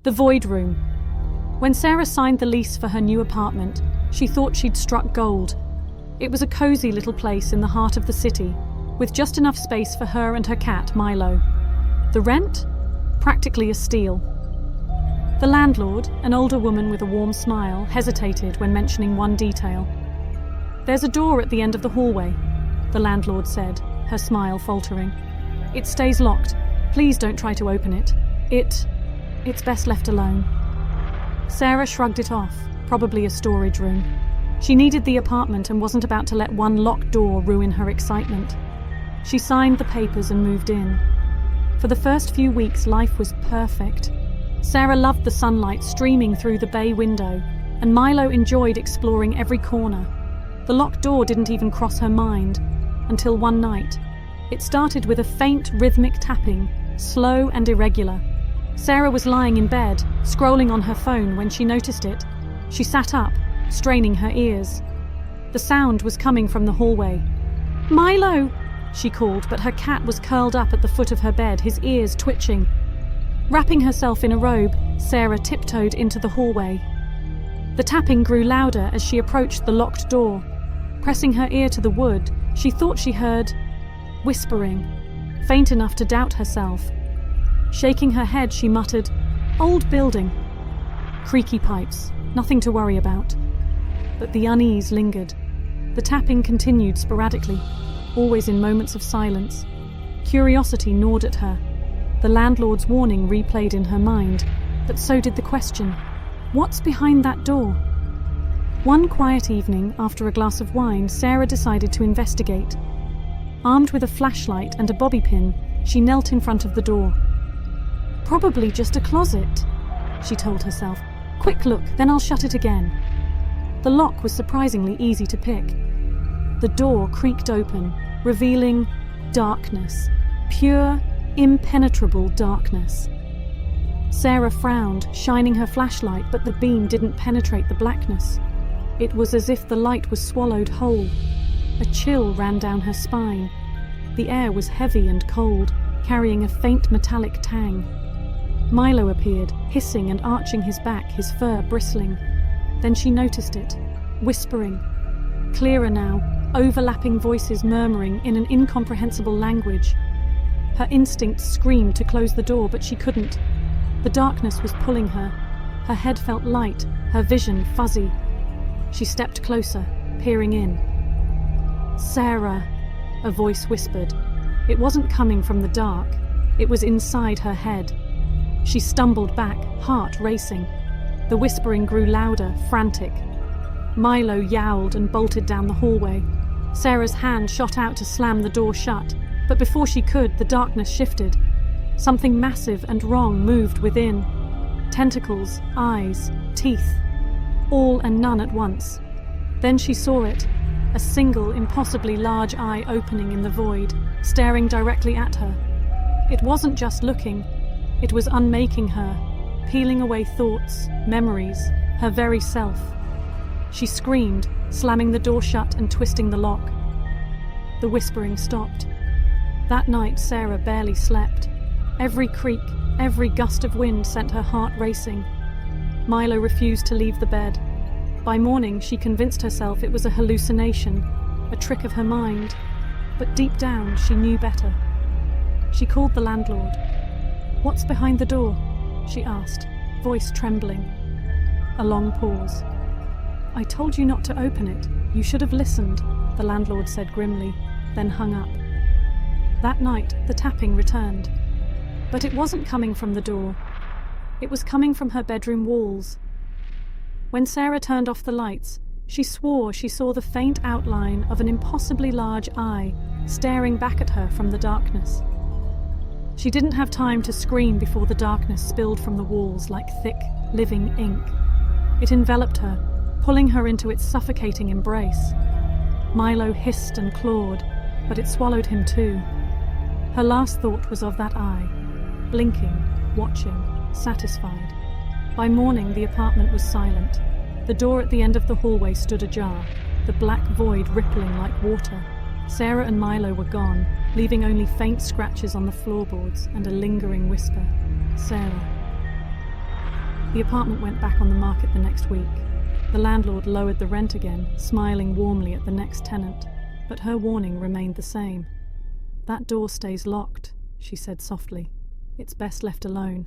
The Void Room. When Sarah signed the lease for her new apartment, she thought she'd struck gold. It was a cozy little place in the heart of the city, with just enough space for her and her cat, Milo. The rent? Practically a steal. The landlord, an older woman with a warm smile, hesitated when mentioning one detail. "There's a door at the end of the hallway," the landlord said, her smile faltering. "It stays locked. Please don't try to open it. It's best left alone." Sarah shrugged it off, probably a storage room. She needed the apartment and wasn't about to let one locked door ruin her excitement. She signed the papers and moved in. For the first few weeks, life was perfect. Sarah loved the sunlight streaming through the bay window, and Milo enjoyed exploring every corner. The locked door didn't even cross her mind, until one night. It started with a faint, rhythmic tapping, slow and irregular. Sarah was lying in bed, scrolling on her phone when she noticed it. She sat up, straining her ears. The sound was coming from the hallway. "Milo!" she called, but her cat was curled up at the foot of her bed, his ears twitching. Wrapping herself in a robe, Sarah tiptoed into the hallway. The tapping grew louder as she approached the locked door. Pressing her ear to the wood, she thought she heard whispering, faint enough to doubt herself. Shaking her head, she muttered, "Old building." Creaky pipes, nothing to worry about. But the unease lingered. The tapping continued sporadically, always in moments of silence. Curiosity gnawed at her. The landlord's warning replayed in her mind, but so did the question, what's behind that door? One quiet evening, after a glass of wine, Sarah decided to investigate. Armed with a flashlight and a bobby pin, she knelt in front of the door. "Probably just a closet," she told herself. "Quick look, then I'll shut it again." The lock was surprisingly easy to pick. The door creaked open, revealing darkness, pure, impenetrable darkness. Sarah frowned, shining her flashlight, but the beam didn't penetrate the blackness. It was as if the light was swallowed whole. A chill ran down her spine. The air was heavy and cold, carrying a faint metallic tang. Milo appeared, hissing and arching his back, his fur bristling. Then she noticed it, whispering. Clearer now, overlapping voices murmuring in an incomprehensible language. Her instincts screamed to close the door, but she couldn't. The darkness was pulling her. Her head felt light, her vision fuzzy. She stepped closer, peering in. "Sarah," a voice whispered. It wasn't coming from the dark. It was inside her head. She stumbled back, heart racing. The whispering grew louder, frantic. Milo yowled and bolted down the hallway. Sarah's hand shot out to slam the door shut, but before she could, the darkness shifted. Something massive and wrong moved within. Tentacles, eyes, teeth. All and none at once. Then she saw it, a single, impossibly large eye opening in the void, staring directly at her. It wasn't just looking, it was unmaking her, peeling away thoughts, memories, her very self. She screamed, slamming the door shut and twisting the lock. The whispering stopped. That night, Sarah barely slept. Every creak, every gust of wind sent her heart racing. Milo refused to leave the bed. By morning, she convinced herself it was a hallucination, a trick of her mind. But deep down, she knew better. She called the landlord. "What's behind the door?" she asked, voice trembling. A long pause. "I told you not to open it. You should have listened," the landlord said grimly, then hung up. That night, the tapping returned. But it wasn't coming from the door. It was coming from her bedroom walls. When Sarah turned off the lights, she swore she saw the faint outline of an impossibly large eye staring back at her from the darkness. She didn't have time to scream before the darkness spilled from the walls like thick, living ink. It enveloped her, pulling her into its suffocating embrace. Milo hissed and clawed, but it swallowed him too. Her last thought was of that eye, blinking, watching, satisfied. By morning, the apartment was silent. The door at the end of the hallway stood ajar, the black void rippling like water. Sarah and Milo were gone, leaving only faint scratches on the floorboards and a lingering whisper. "Sarah." The apartment went back on the market the next week. The landlord lowered the rent again, smiling warmly at the next tenant, but her warning remained the same. "That door stays locked," she said softly. "It's best left alone."